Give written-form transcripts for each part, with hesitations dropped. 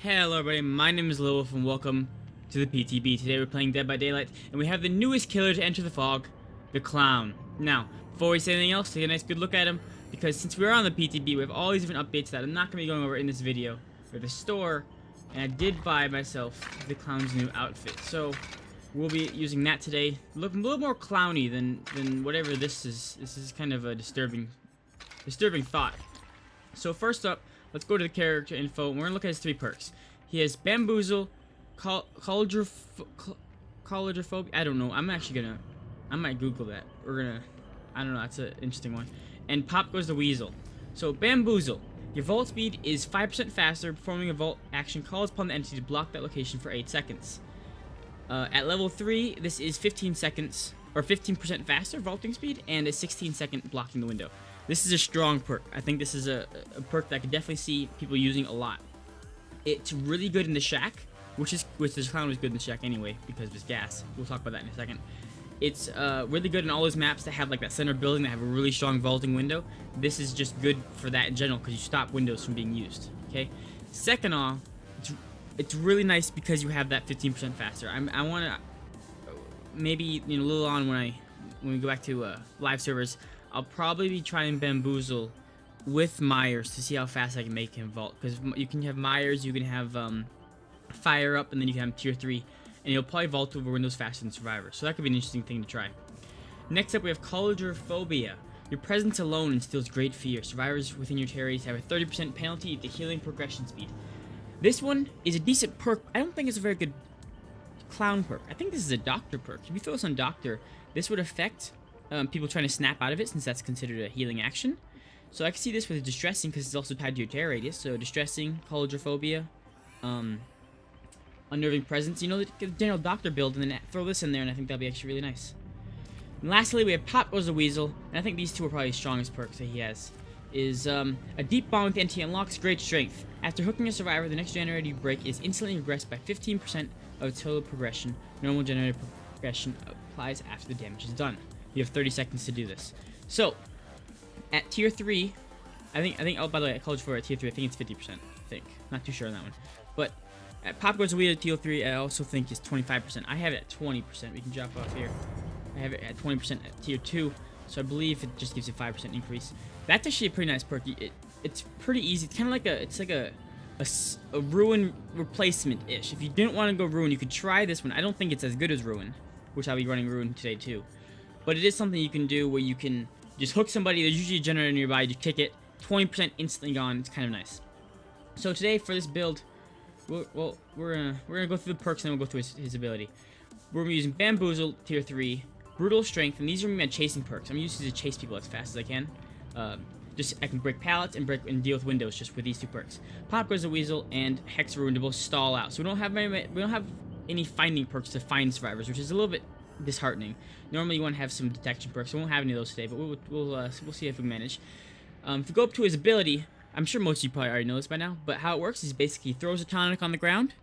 Hello everybody, my name is Lilwolf and welcome to the PTB. Today we're playing Dead by Daylight and we have the newest killer to enter the fog, the Clown. Now, before we say anything else, take a nice good look at him, because since we're on the PTB we have all these different updates that I'm not going to be going over in this video for the store, and I did buy myself the Clown's new outfit. So, we'll be using that today. Looking a little more clowny than whatever this is. This is kind of a disturbing thought. So first up, let's go to the character info. We're gonna look at his 3 perks. He has Bamboozle, Collagerophobia. I don't know. I might Google that. I don't know. That's an interesting one. And Pop Goes the Weasel. So Bamboozle. Your vault speed is 5% faster. Performing a vault action calls upon the entity to block that location for 8 seconds. At level 3, this is 15 seconds, or 15% faster vaulting speed, and a 16-second blocking the window. This is a strong perk. I think this is a perk that I could definitely see people using a lot. It's really good in the shack, which this clown was good in the shack anyway because of his gas. We'll talk about that in a second. It's really good in all those maps that have like that center building that have a really strong vaulting window. This is just good for that in general because you stop windows from being used. Okay. Second off, it's really nice because you have that 15% faster. I want to maybe a little on when we go back to live servers. I'll probably be trying Bamboozle with Myers to see how fast I can make him vault. Because you can have Myers, you can have Fire Up, and then you can have Tier 3. And he'll probably vault over windows faster than Survivor. So that could be an interesting thing to try. Next up, we have Collagerophobia. Your presence alone instills great fear. Survivors within your territories have a 30% penalty to healing progression speed. This one is a decent perk. I don't think it's a very good clown perk. I think this is a doctor perk. If you throw this on doctor, this would affect people trying to snap out of it, since that's considered a healing action. So I can see this with distressing because it's also tied to your terror radius. So distressing, Collagerophobia, unnerving presence. The general doctor build, and then throw this in there, and I think that'll be actually really nice. And lastly, we have Pop Goes the Weasel, and I think these two are probably the strongest perks that he has. Is a deep bond with the entity unlocks great strength. After hooking a survivor, the next generator you break is instantly regressed by 15% of total progression. Normal generator progression applies after the damage is done. You have 30 seconds to do this. So, at Tier 3, I think, oh, by the way, at Collagerophobia at Tier 3, I think it's 50%, Not too sure on that one. But, at Pop Goes the Weasel at Tier 3, I also think is 25%. I have it at 20%. We can drop off here. I have it at 20% at Tier 2, so I believe it just gives you a 5% increase. That's actually a pretty nice perk. It's pretty easy. It's kind of like a Ruin replacement-ish. If you didn't want to go Ruin, you could try this one. I don't think it's as good as Ruin, which I'll be running Ruin today too. But it is something you can do where you can just hook somebody. There's usually a generator nearby. You kick it, 20% instantly gone. It's kind of nice. So today for this build, we're gonna go through the perks and then we'll go through his ability. We're gonna be using Bamboozle Tier 3, Brutal Strength, and these are my chasing perks. I'm used to chase people as fast as I can. I can break pallets and deal with windows just with these 2 perks. Pop Goes the Weasel and Hex Ruin to both stall out. So we don't have any finding perks to find survivors, which is a little bit disheartening. Normally you want to have some detection perks. We won't have any of those today, but we'll see if we manage. If we go up to his ability, I'm sure most of you probably already know this by now, but how it works is basically he throws a tonic on the ground,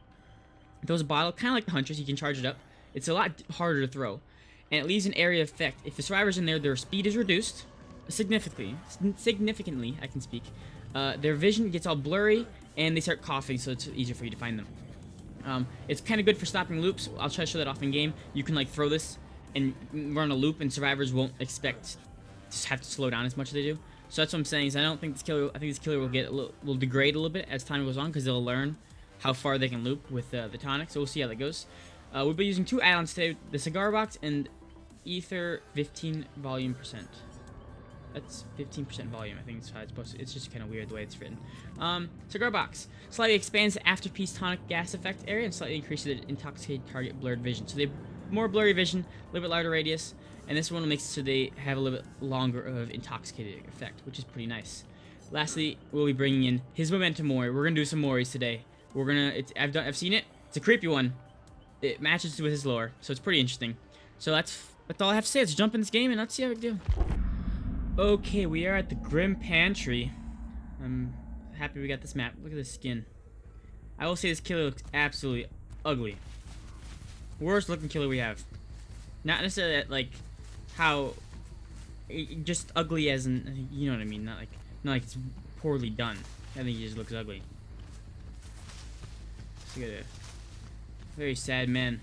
throws a bottle, kind of like the Huntress. You can charge it up. It's a lot harder to throw, and it leaves an area of effect. If the survivor's in there, their speed is reduced significantly. I can speak. Their vision gets all blurry, and they start coughing, so it's easier for you to find them. It's kind of good for stopping loops. I'll try to show that off in game. You can like throw this and run a loop, and survivors won't expect to have to slow down as much as they do. So that's what I'm saying. Is I think this killer will get will degrade a little bit as time goes on, because they'll learn how far they can loop with the tonic. So we'll see how that goes. We'll be using 2 add-ons today: the cigar box and ether 15 volume percent. That's 15% volume. I think it's how it's supposed to. It's just kind of weird the way it's written. Cigar box slightly expands the after-piece tonic gas effect area and slightly increases the intoxicated target blurred vision. So they have more blurry vision, a little bit larger radius, and this one makes it so they have a little bit longer of intoxicated effect, which is pretty nice. Lastly, we'll be bringing in his Momentum Mori. We're gonna do some Moris today. I've seen it. It's a creepy one. It matches with his lore, so it's pretty interesting. So that's all I have to say. Let's jump in this game and let's see how we do. Okay, we are at the Grim Pantry. I'm happy we got this map. Look at this skin. I will say this killer looks absolutely ugly. Worst looking killer we have. Not necessarily like how, just ugly as in, you know what I mean. Not like it's poorly done. I think he just looks ugly. We got a very sad man.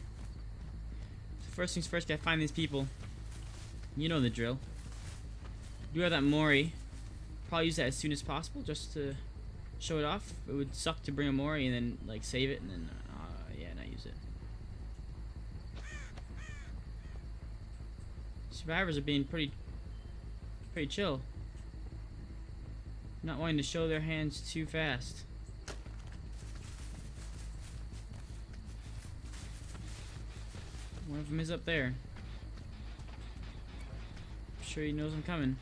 So first things first, gotta find these people. You know the drill. Do have that Mori. Probably use that as soon as possible, just to show it off. It would suck to bring a Mori and then like save it and then yeah, not use it. Survivors are being pretty chill. Not wanting to show their hands too fast. One of them is up there. I'm sure he knows I'm coming.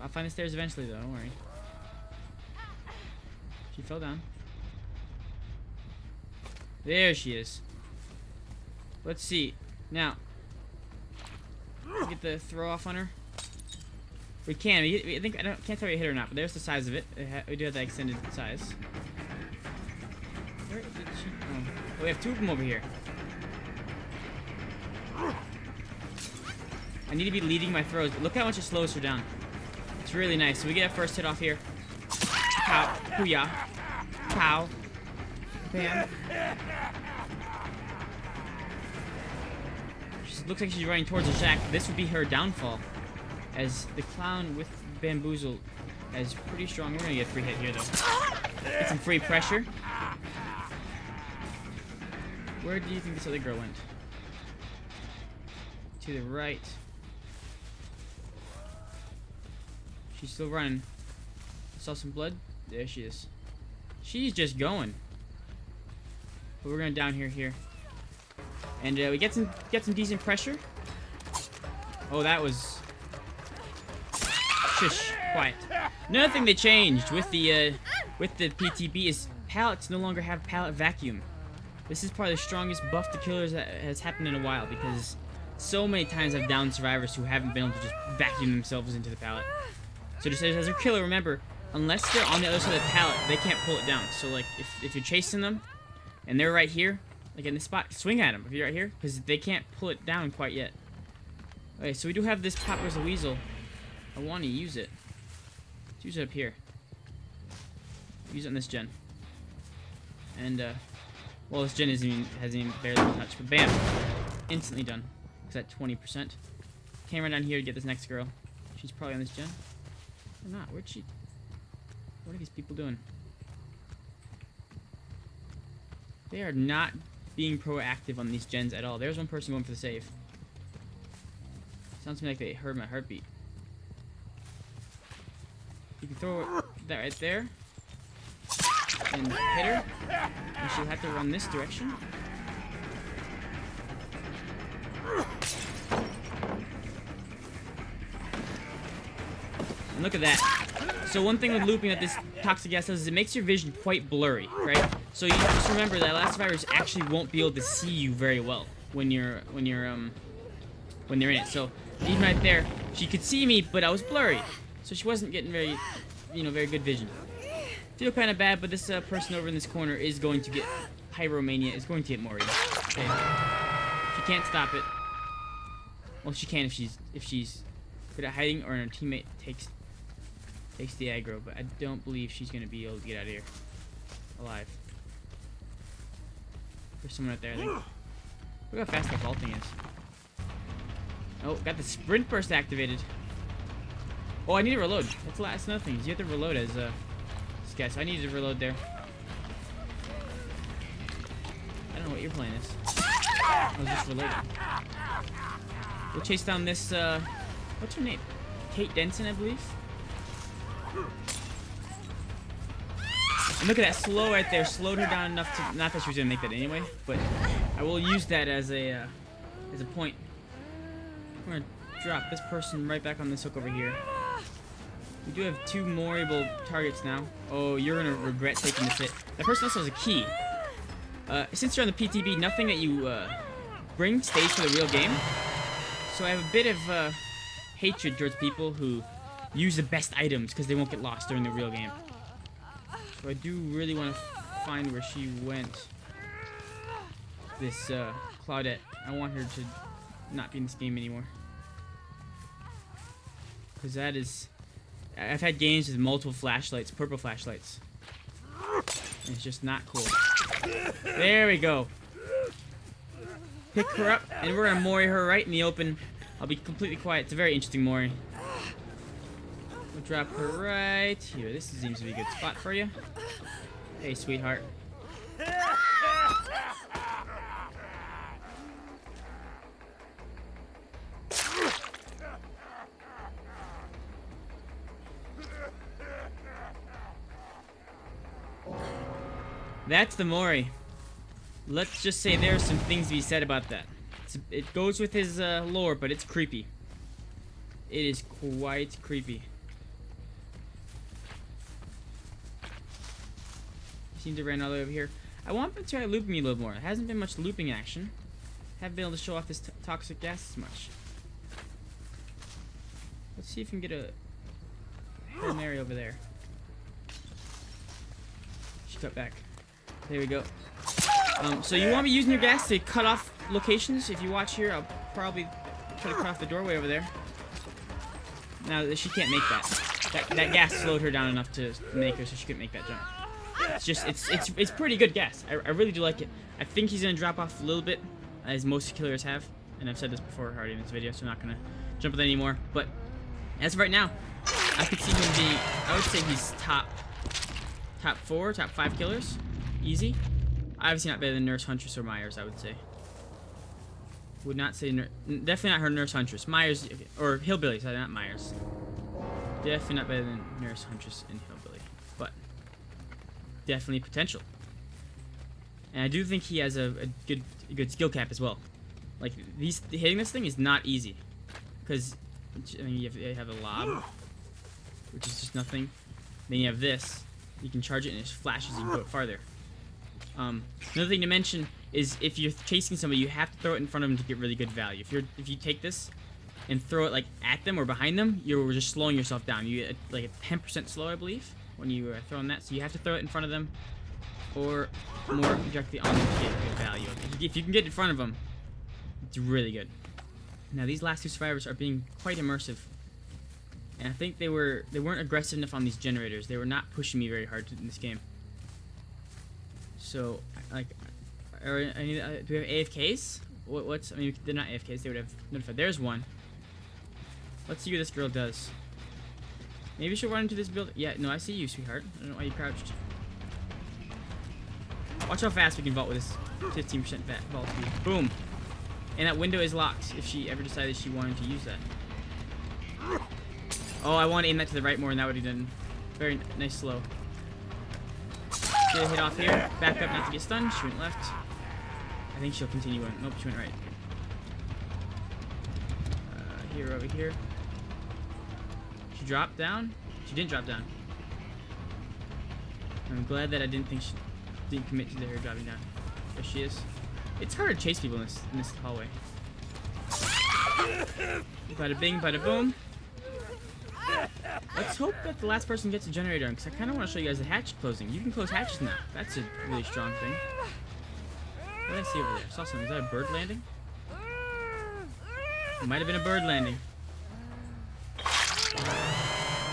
I'll find the stairs eventually, though. Don't worry. She fell down. There she is. Let's see. Now, get the throw off on her. We can. I think can't tell if we hit her or not, but there's the size of it. We do have that extended size. Where did she? Oh, we have two of them over here. I need to be leading my throws. Look how much it slows her down. It's really nice. So we get a first hit off here. Pow. Hoo-yah. Pow. Bam. She looks like she's running towards the shack. This would be her downfall. As the clown with bamboozle is pretty strong. We're gonna get a free hit here, though. Get some free pressure. Where do you think this other girl went? To the right. She's still running. I saw some blood. There she is. She's just going. But we're gonna down here. And we get some decent pressure. Oh, that was. Shush, quiet. Another thing they changed with the PTB is pallets no longer have pallet vacuum. This is probably the strongest buff to killers that has happened in a while, because so many times I've downed survivors who haven't been able to just vacuum themselves into the pallet. So just as a killer, remember, unless they're on the other side of the pallet, they can't pull it down. So like if you're chasing them and they're right here, like in this spot, swing at them if you're right here, because they can't pull it down quite yet. Okay, so we do have this Pop Where's the Weasel. I want to use it. Let's use it up here. Use it on this gen. And well, this gen hasn't even barely been touched, but bam, instantly done. It's at 20%. Came right down here to get this next girl. She's probably on this gen. Or not? Where'd she? What are these people doing? They are not being proactive on these gens at all. There's one person going for the save. Sounds to me like they heard my heartbeat. You can throw that right there. And hit her. And she'll have to run this direction. And look at that. So one thing with looping that this toxic gas does is it makes your vision quite blurry, right? So you just remember that last survivors actually won't be able to see you very well when they're in it. So even right there, she could see me, but I was blurry, so she wasn't getting very good vision. Feel kind of bad, but this person over in this corner is going to get Pyromania. Is going to get Mori. Okay. She can't stop it. Well, she can if she's good at hiding, or her teammate takes the aggro. But I don't believe she's going to be able to get out of here alive. There's someone right there, I think. Look how fast that vaulting is. Oh, got the sprint burst activated. Oh, I need to reload. That's another thing. You have to reload as this guy, so I need to reload there. I don't know what you're playing is. I was just reloading. We'll chase down this, what's her name? Kate Denson, I believe. And look at that slow right there. Slowed her down enough to, not that she was gonna make that anyway, but I will use that as a point. We're gonna drop this person right back on this hook over here. We do have two Moriable targets now. Oh, you're gonna regret taking this hit. That person also has a key. Since you're on the PTB, nothing that you bring stays for the real game. So I have a bit of hatred towards people who use the best items because they won't get lost during the real game. So I do really want to find where she went. This Claudette. I want her to not be in this game anymore. Because that is... I've had games with multiple flashlights, purple flashlights. And it's just not cool. There we go. Pick her up, and we're gonna Mori her right in the open. I'll be completely quiet. It's a very interesting Mori. We'll drop her right here. This seems to be a good spot for you. Hey, sweetheart. That's the Mori. Let's just say there are some things to be said about that. It goes with his lore, but it's creepy. It is quite creepy. He seems to run all the way over here. I want him to try looping me a little more. There hasn't been much looping action. Haven't been able to show off this toxic gas as much. Let's see if we can get a Hail Mary over there. She cut back. There we go. So you want me using your gas to cut off locations? If you watch here, I'll probably try to cut off the doorway over there. Now, she can't make that. That gas slowed her down enough to make her so she couldn't make that jump. It's just, it's pretty good gas. I really do like it. I think he's gonna drop off a little bit, as most killers have. And I've said this before already in this video, so I'm not gonna jump with it anymore. But as of right now, I could see him being, I would say he's top 4, top 5 killers. Easy. Obviously not better than Nurse Huntress or Myers, I would say. Would not say, definitely not her Nurse Huntress. Myers, or Hillbilly, sorry, not Myers. Definitely not better than Nurse Huntress and Hillbilly. But, definitely potential. And I do think he has a good skill cap as well. Like, hitting this thing is not easy. Because, I mean, you have a lob, which is just nothing. Then you have this. You can charge it and it flashes, you can go it farther. Another thing to mention is if you're chasing somebody, you have to throw it in front of them to get really good value. If you take this and throw it like at them or behind them, you're just slowing yourself down. You get like a 10% slow, I believe, when you are throwing that. So you have to throw it in front of them or more directly on them to get good value. If you can get in front of them, it's really good. Now these last 2 survivors are being quite immersive, and I think they weren't aggressive enough on these generators. They were not pushing me very hard in this game. So, like, do we have AFKs? I mean, they're not AFKs, they would have notified. There's one. Let's see what this girl does. Maybe she'll run into this building. Yeah, no, I see you, sweetheart. I don't know why you crouched. Watch how fast we can vault with this 15% vault speed. Boom. And that window is locked if she ever decided she wanted to use that. Oh, I want to aim that to the right more, and that would have done very nice slow. Get a hit off here. Back up not to get stunned. She went left. I think she'll continue on. Nope, she went right. Here, over here. She dropped down. She didn't drop down. I'm glad that I didn't commit to her dropping down. There she is. It's hard to chase people in this hallway. Bada bing, bada boom. Let's hope that the last person gets a generator on, because I kind of want to show you guys the hatch closing. You can close hatches now. That's a really strong thing. What did I see over there? I saw something. Is that a bird landing? It might have been a bird landing.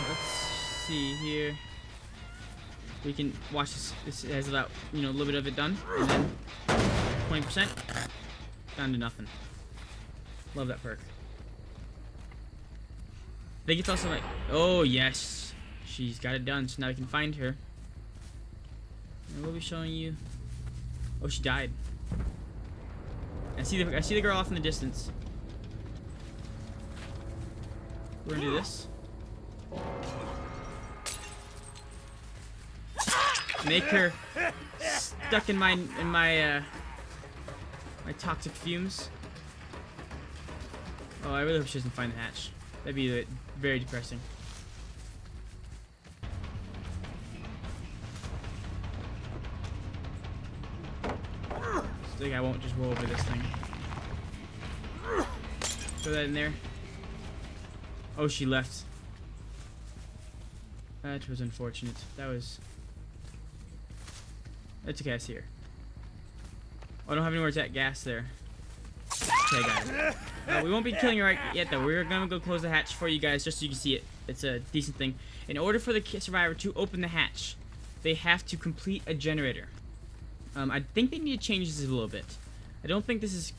Let's see here. We can watch this. This has about, a little bit of it done. And then 20%. Down to nothing. Love that perk. I think it's also like, oh yes, she's got it done. So now we can find her. And we'll be showing you. Oh, she died. I see the girl off in the distance. We're gonna do this. Make her stuck in my my toxic fumes. Oh, I really hope she doesn't find the hatch. That'd be very depressing. I think I won't just roll over this thing. Throw that in there. Oh, she left. That was unfortunate. That's okay, I see her. Oh, I don't have anywhere to attack gas there. Okay, guys. We won't be killing her right yet, though. We're gonna go close the hatch for you guys, just so you can see it. It's a decent thing. In order for the survivor to open the hatch, they have to complete a generator. I think they need to change this a little bit. I don't think this is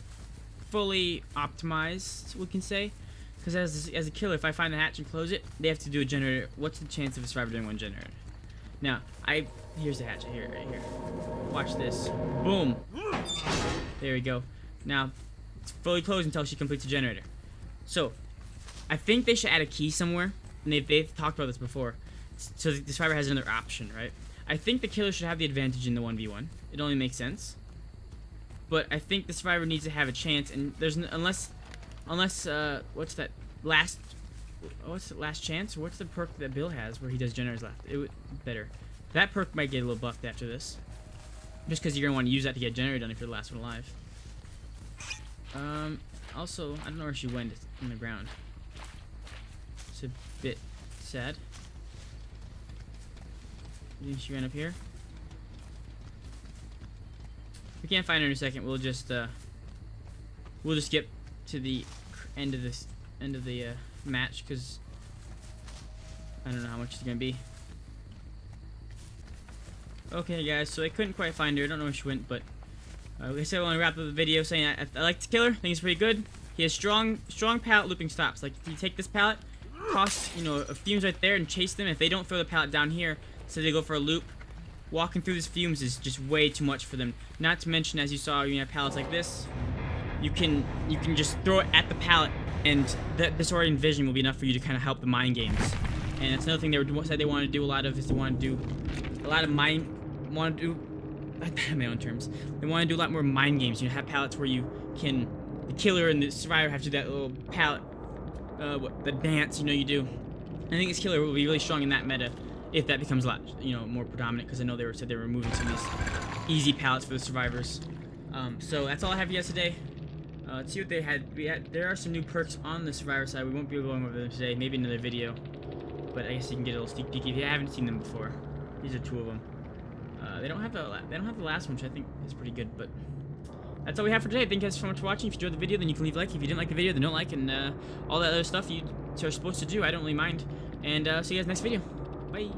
fully optimized, we can say. Because as a killer, if I find the hatch and close it, they have to do a generator. What's the chance of a survivor doing one generator? Now, here's the hatch right here. Watch this. Boom. There we go. Now, it's fully closed until she completes the generator. So, I think they should add a key somewhere. And they've talked about this before. So the survivor has another option, right? I think the killer should have the advantage in the 1v1. It only makes sense. But I think the survivor needs to have a chance, and there's unless what's the last chance? Or what's the perk that Bill has where he does generators left? It would better. That perk might get a little buffed after this. Just because you're gonna want to use that to get generator done if you're the last one alive. Also, I don't know where she went on the ground. It's a bit sad. You think she ran up here? If we can't find her in a second, we'll just skip to the end of the match, because I don't know how much it's gonna be. Okay, guys, so I couldn't quite find her. I don't know where she went, but like I said, I want to wrap up the video saying I like this killer. I think he's pretty good. He has strong pallet looping stops. Like, if you take this pallet, toss a fumes right there and chase them. If they don't throw the pallet down here, so they go for a loop. Walking through these fumes is just way too much for them. Not to mention, as you saw, you have pallets like this. You can just throw it at the pallet, and this disorienting vision will be enough for you to kind of help the mind games. And that's another thing said they want to do a lot of is they want to do a lot of mind. Want to do I have my own terms. They want to do a lot more mind games. You have pallets where you can the killer and the survivor have to do that little pallet the dance you do. I think this killer will be really strong in that meta if that becomes a lot more predominant, because I know said they were removing some of these easy pallets for the survivors. So that's all I have for you guys today. Let's see what they had. There are some new perks on the survivor side. We won't be going over them today. Maybe another video. But I guess you can get a little sneak peek if you haven't seen them before. These are two of them. They don't have the last one, which I think is pretty good. But that's all we have for today. Thank you guys so much for watching. If you enjoyed the video, then you can leave a like. If you didn't like the video, then don't like, and all that other stuff you are supposed to do. I don't really mind. And see you guys next video. Bye.